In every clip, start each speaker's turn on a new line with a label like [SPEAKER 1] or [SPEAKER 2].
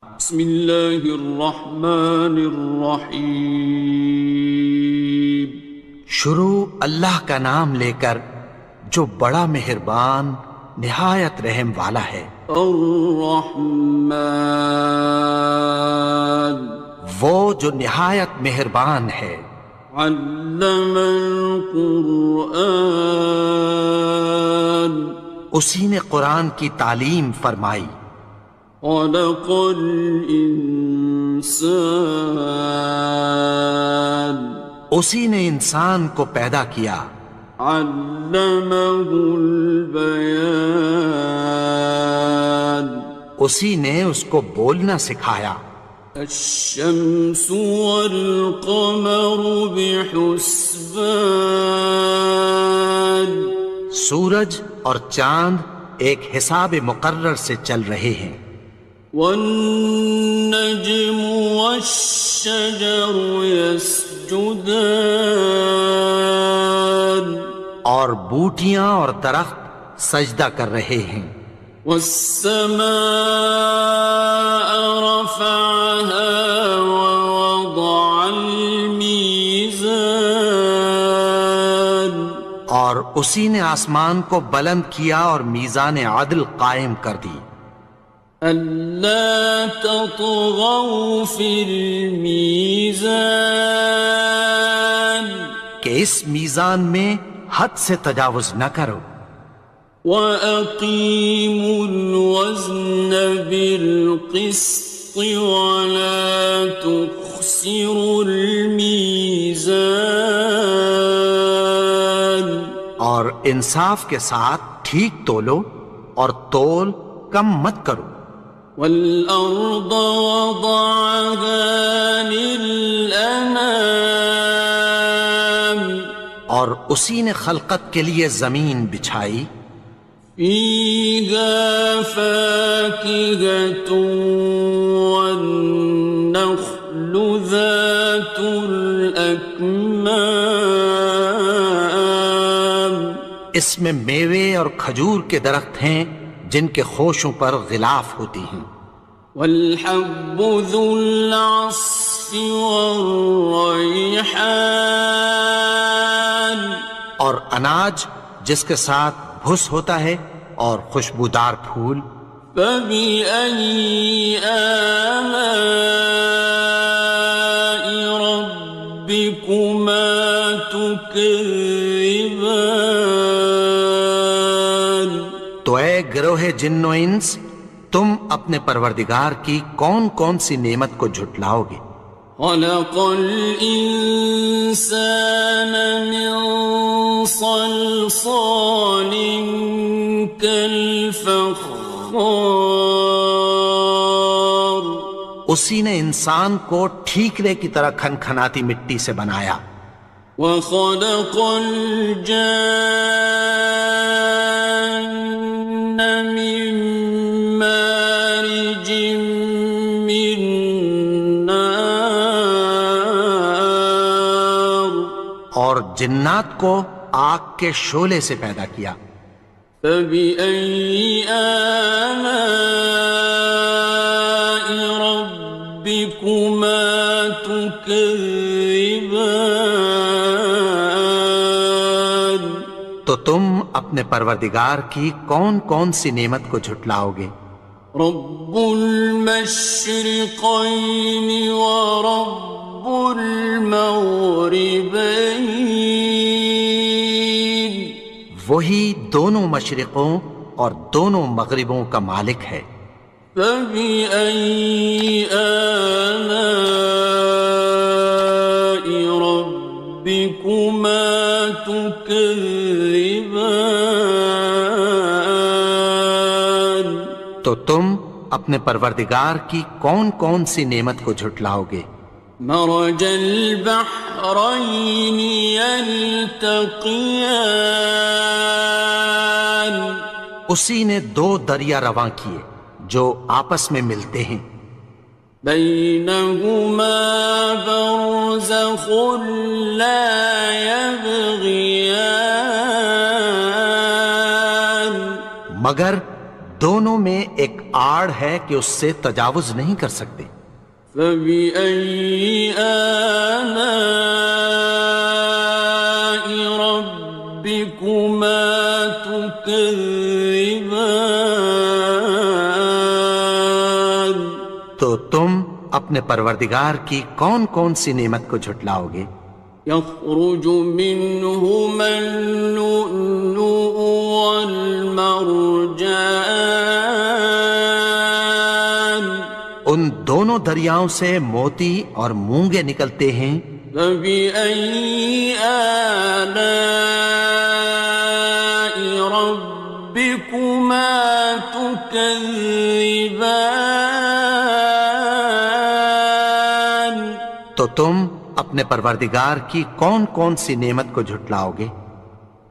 [SPEAKER 1] بسم اللہ الرحمن الرحیم۔
[SPEAKER 2] شروع اللہ کا نام لے کر جو بڑا مہربان نہایت رحم والا ہے۔
[SPEAKER 1] الرحمن،
[SPEAKER 2] وہ جو نہایت مہربان ہے۔
[SPEAKER 1] علم القرآن،
[SPEAKER 2] اسی نے قرآن کی تعلیم فرمائی۔
[SPEAKER 1] خلق الانسان،
[SPEAKER 2] اسی نے انسان کو پیدا کیا۔
[SPEAKER 1] علمہ البیان،
[SPEAKER 2] اسی نے اس کو بولنا سکھایا۔
[SPEAKER 1] الشمس والقمر بحسبان،
[SPEAKER 2] سورج اور چاند ایک حساب مقرر سے چل رہے ہیں۔
[SPEAKER 1] والنجم والشجر يسجدان،
[SPEAKER 2] اور بوٹیاں اور درخت سجدہ کر رہے ہیں۔
[SPEAKER 1] والسماء رفعها ووضع الميزان،
[SPEAKER 2] اور اسی نے آسمان کو بلند کیا اور میزان عدل قائم کر دی۔
[SPEAKER 1] ألا تطغوا في الميزان،
[SPEAKER 2] کہ اس میزان میں حد سے تجاوز نہ کرو۔
[SPEAKER 1] وأقيموا الوزن بالقسط ولا تخسروا الميزان،
[SPEAKER 2] اور انصاف کے ساتھ ٹھیک تولو اور تول کم مت کرو۔
[SPEAKER 1] والأرض وضعها للأنام،
[SPEAKER 2] اور اسی نے خلقت کے لیے زمین بچھائی۔
[SPEAKER 1] فيها فاكهة والنخل ذات الأكمام،
[SPEAKER 2] اس میں میوے اور کھجور کے درخت ہیں جن کے خوشوں پر غلاف ہوتی ہیں۔
[SPEAKER 1] والحب ذو العصف والريحان،
[SPEAKER 2] اور اناج جس کے ساتھ بھس ہوتا ہے اور خوشبودار پھول۔
[SPEAKER 1] فبأي آلاء ربكما تكذبان،
[SPEAKER 2] تو اے گروہ جن و انس، تم اپنے پروردگار کی کون کون سی نعمت کو جھٹلاؤ گے؟
[SPEAKER 1] خلق الإنسان من صلصال كالفخار،
[SPEAKER 2] اسی نے انسان کو ٹھیکرے کی طرح کھنکھناتی مٹی سے بنایا۔
[SPEAKER 1] وخلق الجان من مارج من نار،
[SPEAKER 2] اور جنات کو آگ کے شعلے سے پیدا کیا۔
[SPEAKER 1] فبأي آلاء ربكما تكذبان،
[SPEAKER 2] تو تم اپنے پروردگار کی کون کون سی نعمت کو جھٹلاؤ گے؟
[SPEAKER 1] رب المشرقين ورب المغربين،
[SPEAKER 2] وہی دونوں مشرقوں اور دونوں مغربوں کا مالک ہے۔
[SPEAKER 1] فبأي آلاء ربكما تكذبان،
[SPEAKER 2] تو تم اپنے پروردگار کی کون کون سی نعمت کو جھٹلاؤ گے؟
[SPEAKER 1] مرج البحرين يلتقيان،
[SPEAKER 2] اسی نے دو دریا رواں کیے جو آپس میں ملتے ہیں۔
[SPEAKER 1] بينهما برزخ لا يبغيان،
[SPEAKER 2] مگر دونوں میں ایک آڑ ہے کہ اس سے تجاوز نہیں کر سکتے۔
[SPEAKER 1] فبأي آلاء ربكما تكذبان؟
[SPEAKER 2] تو تم اپنے پروردگار کی کون کون سی نعمت کو جھٹلاؤ گے؟
[SPEAKER 1] يخرج منهما اللؤلؤ والمرجان
[SPEAKER 2] ان دونوں دریاؤں سے موتی اور مونگے نکلتے ہیں۔
[SPEAKER 1] فبأي آلاء ربكما تكذبان؟
[SPEAKER 2] تو تم اپنے پروردگار کی کون کون سی نعمت کو جھٹلاؤ گے؟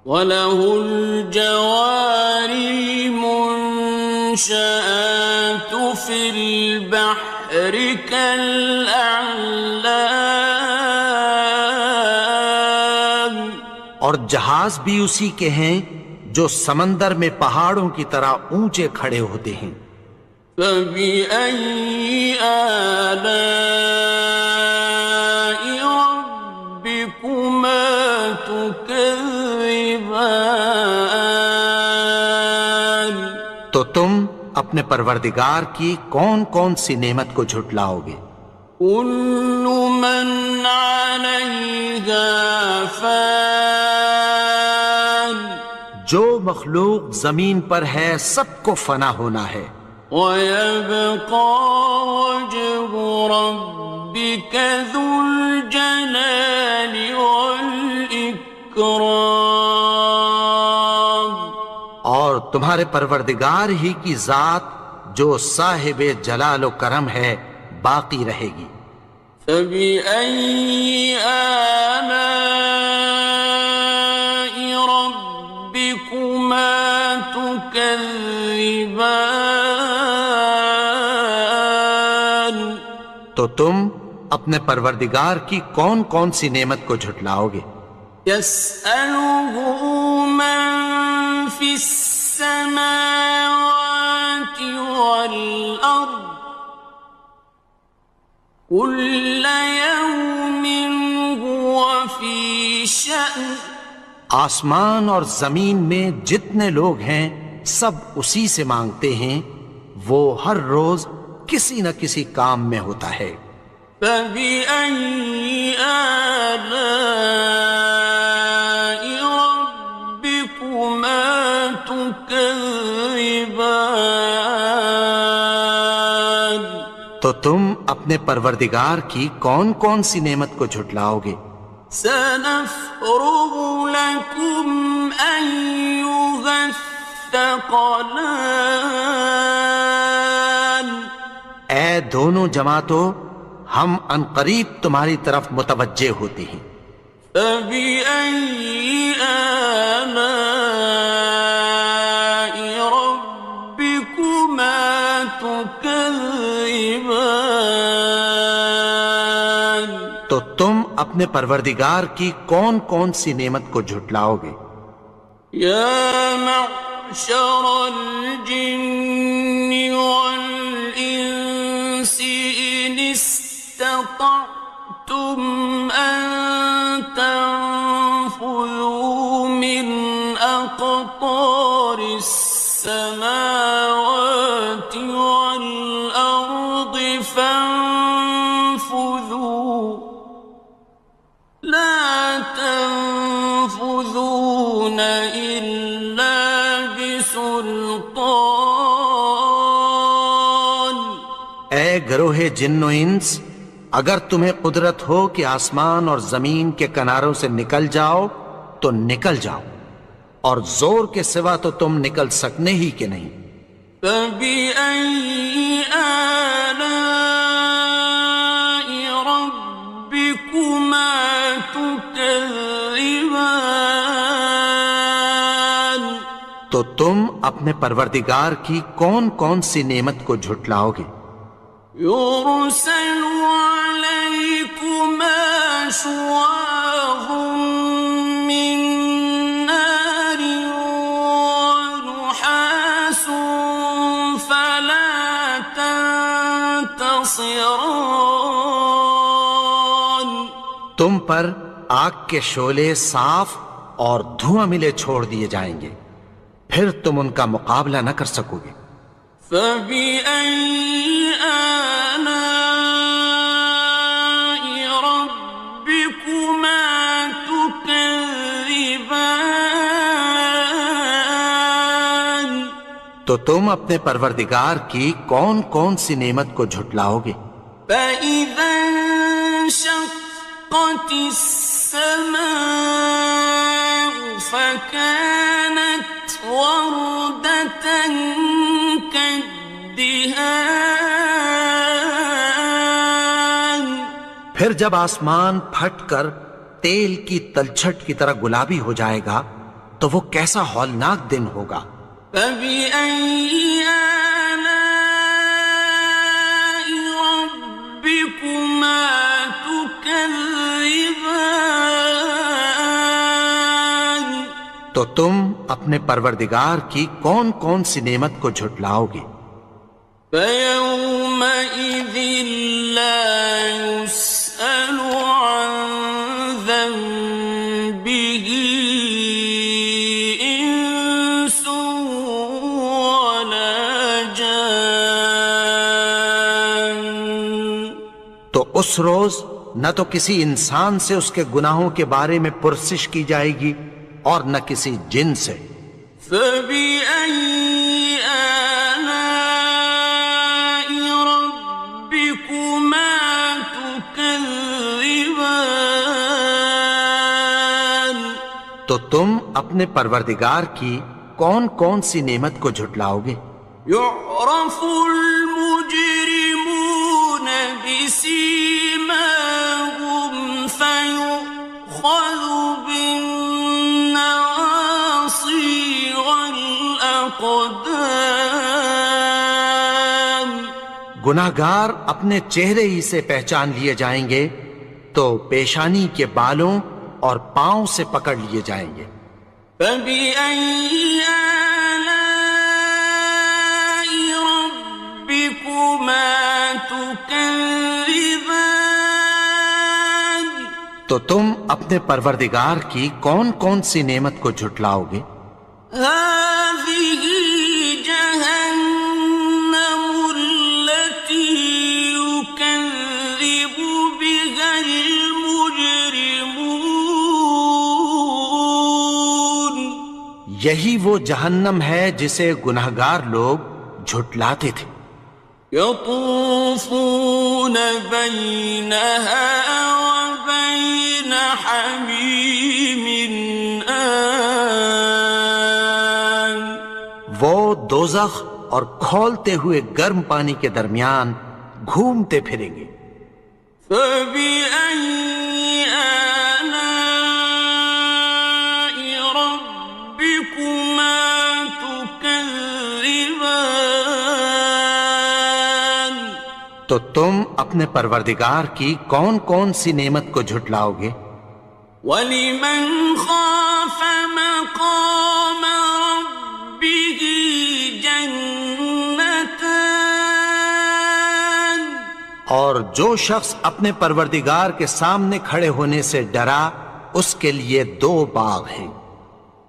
[SPEAKER 1] وَلَهُ الْجَوَارِ الْمُنشَآتُ فِي الْبَحْرِ كَالْأَعْلَامِ،
[SPEAKER 2] اور جہاز بھی اسی کے ہیں جو سمندر میں پہاڑوں کی طرح اونچے کھڑے ہوتے ہیں۔
[SPEAKER 1] فَبِأَيِّ آلَاءِ رَبِّكُمَا تُكَذِّبَانِ؟
[SPEAKER 2] تو تم اپنے پروردگار کی کون کون سی نعمت کو جھٹلاؤ گے؟
[SPEAKER 1] كُلُّ مَنْ عَلَيْهَا فَانٍ،
[SPEAKER 2] جو مخلوق زمین پر ہے سب کو فنا ہونا ہے۔
[SPEAKER 1] وَيَبْقَى وَجْهُ رَبِّكَ ذُو الْجَلَالِ وَالْإِكْرَامِ،
[SPEAKER 2] اور تمہارے پروردگار ہی کی ذات جو صاحب جلال و کرم ہے باقی رہے گی۔
[SPEAKER 1] فَبِأَيِّ آلَاءِ رَبِّكُمَا تُكَذِّبَانِ؟
[SPEAKER 2] تو تم اپنے پروردگار کی کون کون سی نعمت کو جھٹلاؤ گے؟
[SPEAKER 1] يَسْأَلُهُ مَن فِي السَّمَاوَاتِ وَالْأَرْضِ كُلَّ يَوْمٍ هُوَ فِي شَأْنٍ،
[SPEAKER 2] آسمان اور زمین میں جتنے لوگ ہیں سب اسی سے مانگتے ہیں، وہ ہر روز کسی نہ کسی کام میں ہوتا ہے۔
[SPEAKER 1] فَبِأَيِّ آلَاءِ رَبِّكُمَا تُكَذِّبَانِ؟
[SPEAKER 2] تو تم اپنے پروردگار کی کون کون سی نعمت کو جھٹلاؤ گے؟
[SPEAKER 1] سَنَفْرُغُ لَكُمْ أَيُّهَ الثَّقَلَانِ،
[SPEAKER 2] اے دونوں جماعتوں، ہم عنقریب تمہاری طرف متوجہ ہوتے ہیں۔
[SPEAKER 1] فَبِأَيِّ آلَاءِ رَبِّكُمَا تُكَذِّبَانِ؟
[SPEAKER 2] تو تم اپنے پروردگار کی کون کون سی نعمت کو جھٹلاؤ گے؟
[SPEAKER 1] يَا مَعْشَرَ الْجِنِّ وَالْإِنسِ إِنِ اسْتَطَعْتُمْ أَن تَنفُذُوا مِنْ أَقْطَارِ السَّمَاوَاتِ وَالْأَرْضِ فَانفُذُوا لَا تَنفُذُونَ إِلَّا بِسُلْطَانٍ۔
[SPEAKER 2] اے گروہ جن و انس، اگر تمہیں قدرت ہو کہ آسمان اور زمین کے کناروں سے نکل جاؤ تو نکل جاؤ، اور زور کے سوا تو تم نکل سکنے ہی کہ نہیں۔
[SPEAKER 1] فَبِأَيِّ آلَاءِ رَبِّكُمَا تُكَذِّبَانِ؟
[SPEAKER 2] تو تم اپنے پروردگار کی کون کون سی نعمت کو جھٹلاؤ گے؟
[SPEAKER 1] يُرْسَلُ عَلَيْكُمَا شُوَاظٌ مِّن نَّارٍ وَنُحَاسٌ خاسران.
[SPEAKER 2] تم پر آگ کے شعلے صاف اور دھواں ملے چھوڑ دیے جائیں گے، پھر تم ان کا مقابلہ نہ کر سکو گے۔
[SPEAKER 1] فَبِأَيِّ آلَاءِ رَبِّكُمَا تُكَذِّبَانِ.
[SPEAKER 2] تو تم اپنے پروردگار کی کون کون سی نعمت کو جھٹلاؤ گے؟
[SPEAKER 1] فَإِذَا انشَقَّتِ السَّمَاءُ فَكَانَتْ وَرْدَةً كَالدِّهَانِ.
[SPEAKER 2] پھر جب آسمان پھٹ کر تیل کی تلچھٹ کی طرح گلابی ہو جائے گا تو وہ کیسا ہولناک دن ہوگا۔
[SPEAKER 1] فَبِأَيِّ آلَاءِ رَبِّكُمَا تُكَذِّبَانِ.
[SPEAKER 2] تو تم اپنے پروردگار کی کون کون سی نعمت کو جھٹلاؤ گے؟
[SPEAKER 1] فَيَوْمَئِذٍ لَا يُسْأَلُ عَنْ ذَنبِهِ إِنسٌ وَلَا جَانٌ.
[SPEAKER 2] تو اس روز نہ تو کسی انسان سے اس کے گناہوں کے بارے میں پرسش کی جائے گی اور نہ کسی جن سے۔
[SPEAKER 1] فَبِأَيِّ آلَاءِ رَبِّكُمَا تُكَذِّبَانِ.
[SPEAKER 2] تو تم اپنے پروردگار کی کون کون سی نعمت کو جھٹلاؤ گے؟
[SPEAKER 1] يُعْرَفُ الْمُجْرِمُونَ بِسِيمَاهُمْ فَيُؤْخَذُ بِالنَّوَاصِي وَالْأَقْدَامِ.
[SPEAKER 2] گناہگار اپنے چہرے ہی سے پہچان لیے جائیں گے تو پیشانی کے بالوں اور پاؤں سے پکڑ لیے جائیں گے۔
[SPEAKER 1] فَبِأَيِّ آلَاءِ رَبِّكُمَا تُكَذِّبَانِ.
[SPEAKER 2] تو تم اپنے پروردگار کی کون کون سی نعمت کو جھٹلاؤ گے؟
[SPEAKER 1] هَٰذِهِ جَهَنَّمُ الَّتِي يُكَذِّبُ بِهَا الْمُجْرِمُونَ.
[SPEAKER 2] یہی وہ جہنم ہے جسے گناہگار لوگ جھٹلاتے تھے۔
[SPEAKER 1] يَطُوفُونَ بَيْنَهَا وَبَيْنَ حَمِيمٍ آنٍ.
[SPEAKER 2] وہ دوزخ اور کھولتے ہوئے گرم پانی کے درمیان گھومتے پھریں گے۔
[SPEAKER 1] فَبِأَيِّ آلَاءِ رَبِّكُمَا تُكَذِّبَانِ.
[SPEAKER 2] تو تم اپنے پروردگار کی کون کون سی نعمت کو جھٹلاؤ گے؟
[SPEAKER 1] وَلِمَنْ خَافَ مَقَامَ رَبِّهِ جَنَّتَانِ.
[SPEAKER 2] اور جو شخص اپنے پروردگار کے سامنے کھڑے ہونے سے ڈرا اس کے لیے 2 باغ ہیں۔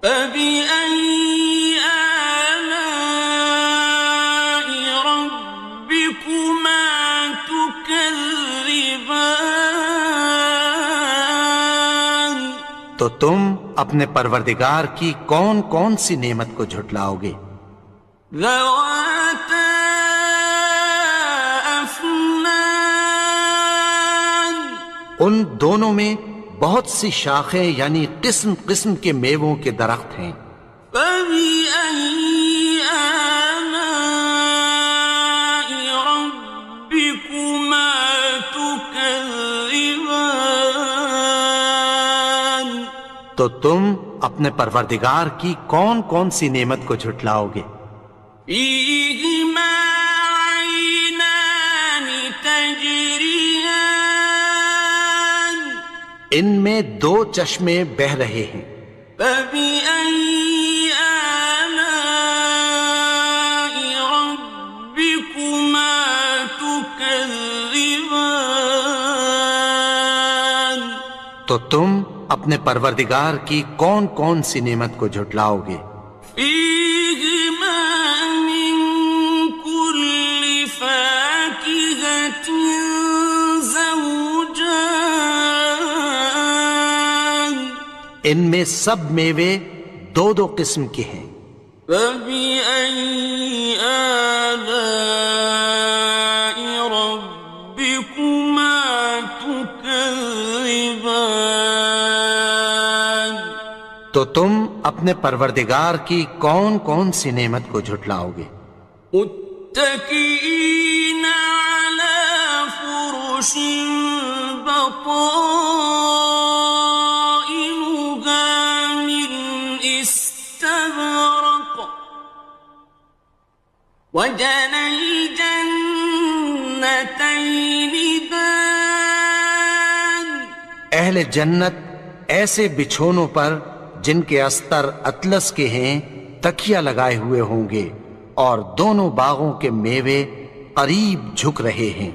[SPEAKER 1] فَبِأَيِّ آلَاءِ رَبِّكُمَا تُكَذِّبَانِ.
[SPEAKER 2] تو تم اپنے پروردگار کی کون کون سی نعمت کو جھٹلاؤ گے؟
[SPEAKER 1] ذَوَاتَا أَفْنَانٍ.
[SPEAKER 2] ان دونوں میں بہت سی شاخیں یعنی قسم قسم کے میووں کے درخت ہیں۔
[SPEAKER 1] فَبِأَيِّ آلَاءِ رَبِّكُمَا تُكَذِّبَانِ.
[SPEAKER 2] تو تم اپنے پروردگار کی کون کون سی نعمت کو جھٹلاؤ گے؟
[SPEAKER 1] فِيهِمَا عَيْنَانِ تَجْرِيَانِ.
[SPEAKER 2] ان میں 2 چشمے بہہ رہے ہیں۔
[SPEAKER 1] فَبِأَيِّ آلَاءِ رَبِّكُمَا تُكَذِّبَانِ.
[SPEAKER 2] تو تم اپنے پروردگار کی کون کون سی نعمت کو جھٹلاؤ گے؟
[SPEAKER 1] فیہما من کل فاکہۃ زوجان،
[SPEAKER 2] ان میں سب میوے دو دو قسم کے ہیں۔
[SPEAKER 1] فبأي آلاء ربكما تكذبان،
[SPEAKER 2] تو تم اپنے پروردگار کی کون کون سی نعمت کو جھٹلاؤ گے؟
[SPEAKER 1] متكئين على فرش بطائنها من استبرق، وجنى الجنتين دان،
[SPEAKER 2] اہل جنت ایسے بچھونوں پر جن کے استر اطلس کے ہیں تکیہ لگائے ہوئے ہوں گے، اور دونوں باغوں کے میوے قریب جھک رہے ہیں۔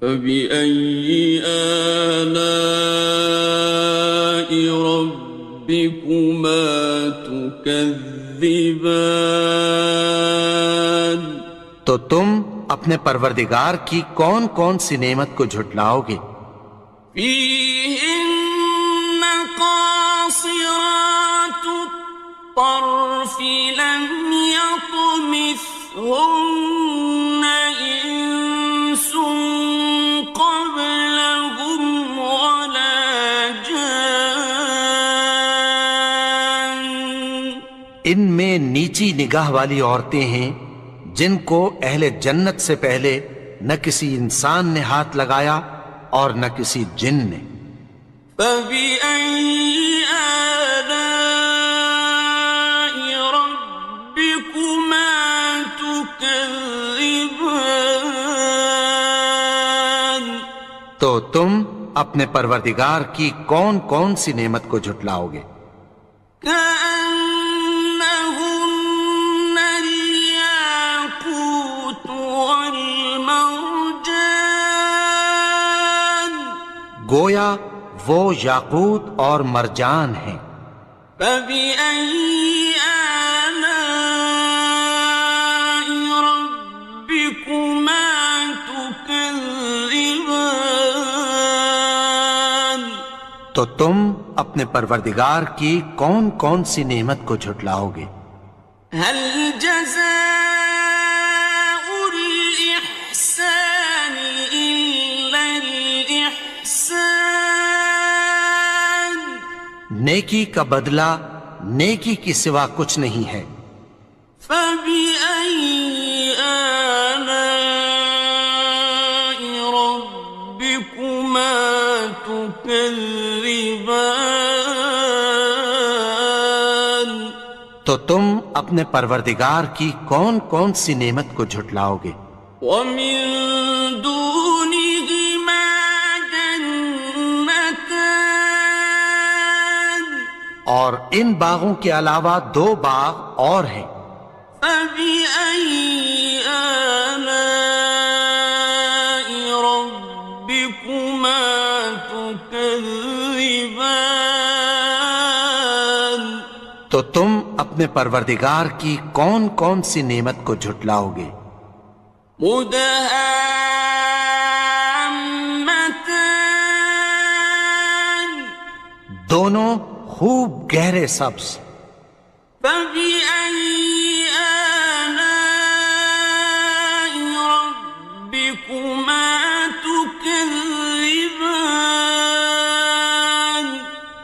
[SPEAKER 1] فبأي آلاء ربكما تكذبان،
[SPEAKER 2] تو تم اپنے پروردگار کی کون کون سی نعمت کو جھٹلاؤ گے؟
[SPEAKER 1] فيهن قاصرات الطرف لم يطمثهن إنس قبلهم ولا جان،
[SPEAKER 2] ان میں نیچی نگاہ والی عورتیں ہیں جن کو اہل جنت سے پہلے نہ کسی انسان نے ہاتھ لگایا اور نہ کسی جن نے۔
[SPEAKER 1] فبأي آلاء ربكما تكذبان،
[SPEAKER 2] تو تم اپنے پروردگار کی کون کون سی نعمت کو جھٹلاؤ گے؟
[SPEAKER 1] كأنهن الياقوت والمرجان،
[SPEAKER 2] گویا وہ یاقوت اور مرجان ہیں۔
[SPEAKER 1] فبأي آلاء ربكما تكذبان،
[SPEAKER 2] تو تم اپنے پروردگار کی کون کون سی نعمت کو جھٹلاؤ گے؟
[SPEAKER 1] هل جزاء الإحسان إلا الإحسان،
[SPEAKER 2] نیکی کا بدلہ نیکی کی سوا کچھ نہیں ہے۔
[SPEAKER 1] فبأي آلاء ربكما تكذبان،
[SPEAKER 2] تو تم اپنے پروردگار کی کون کون سی نعمت کو جھٹلاؤ گے؟
[SPEAKER 1] ومن دونهما جنتان،
[SPEAKER 2] اور ان باغوں کے علاوہ دو باغ اور ہیں۔
[SPEAKER 1] فبأي آلاء ربكما تكذبان،
[SPEAKER 2] تو تم اپنے پروردگار کی کون کون سی نعمت کو جھٹلاؤ گے؟
[SPEAKER 1] مدهامتان،
[SPEAKER 2] دونوں خوب گہرے سبز۔
[SPEAKER 1] فبأي آلاء ربكما تكذبان،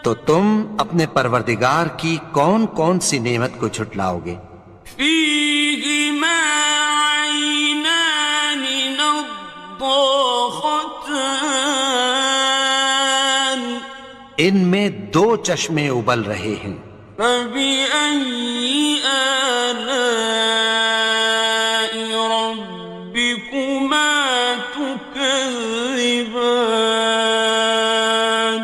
[SPEAKER 2] تو تم اپنے پروردگار کی کون کون سی نعمت کو جھٹلاؤ گے؟
[SPEAKER 1] فيهما عينان نضاختان،
[SPEAKER 2] ان میں دو چشمے ابل رہے ہیں۔
[SPEAKER 1] فبأي آلاء ربكما تكذبان،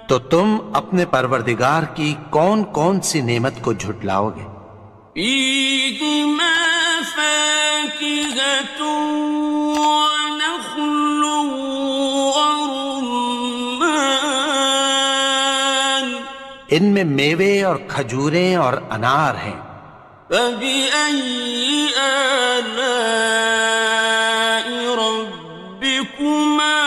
[SPEAKER 2] تو تم اپنے پروردگار کی کون کون سی نعمت کو جھٹلاؤ گے؟
[SPEAKER 1] فيهما فاكهة ونخل ورمان،
[SPEAKER 2] ان میں میوے اور کھجوریں اور انار ہیں۔
[SPEAKER 1] فبأي آلاء ربكما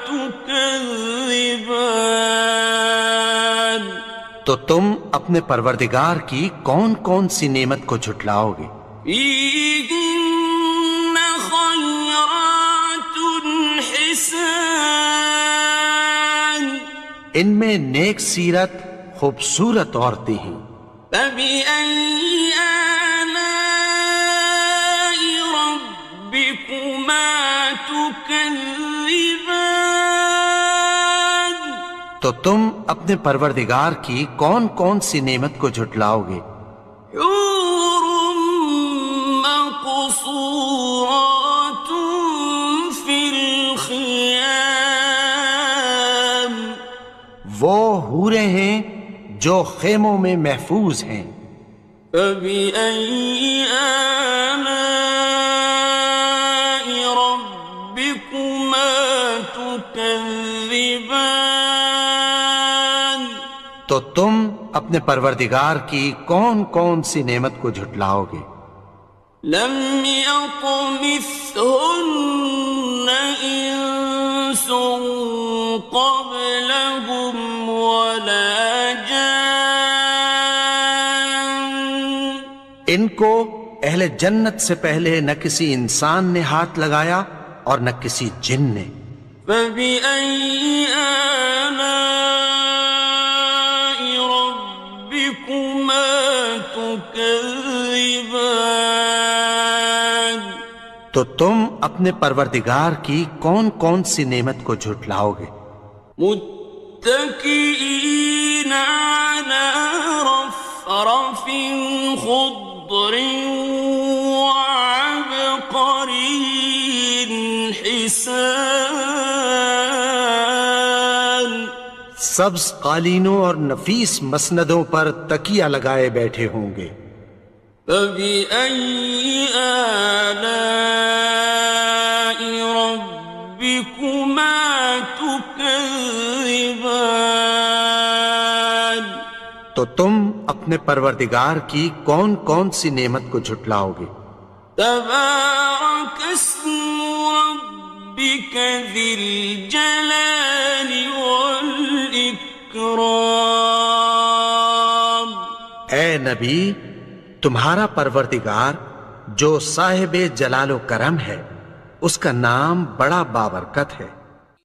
[SPEAKER 1] تكذبان؟
[SPEAKER 2] تو تم اپنے پروردگار کی کون کون سی نعمت کو جھٹلاؤ گے؟
[SPEAKER 1] فيهن خيرات حسان،
[SPEAKER 2] ان میں نیک سیرت خوبصورت عورتیں ہیں۔
[SPEAKER 1] فبأي آلاء ربكما تكذبان؟
[SPEAKER 2] تو تم اپنے پروردگار کی کون کون سی نعمت کو جھٹلاؤ گے؟
[SPEAKER 1] حور مقصورات في الخيام،
[SPEAKER 2] وہ حوریں ہیں جو خیموں میں محفوظ ہیں۔
[SPEAKER 1] فبأي آلاء ربكما تكذبان؟
[SPEAKER 2] تو تم اپنے پروردگار کی کون کون سی نعمت کو جھٹلاؤ گے؟
[SPEAKER 1] لم يطمثهن إنس قبلهم ولا جان،
[SPEAKER 2] ان کو اہل جنت سے پہلے نہ کسی انسان نے ہاتھ لگایا اور نہ کسی جن نے۔
[SPEAKER 1] فبأي آلاء ربكما تكذبان؟
[SPEAKER 2] تو تم اپنے پروردگار کی کون کون سی نعمت کو جھٹلاؤ گے؟
[SPEAKER 1] متكئين على رفرف خضر وعبقري حسان،
[SPEAKER 2] سبز قالینوں اور نفیس مسندوں پر تکیہ لگائے بیٹھے ہوں گے۔
[SPEAKER 1] فبأي آلاء ربكما تكذبان؟
[SPEAKER 2] تو تم اپنے پروردگار کی کون کون سی نعمت کو جھٹلاؤ گے؟
[SPEAKER 1] تبارك اسم ربك ذي الجلال والإكرام۔
[SPEAKER 2] اے نبی، تمہارا پروردگار جو صاحب جلال و کرم ہے، اس کا نام بڑا بابرکت ہے۔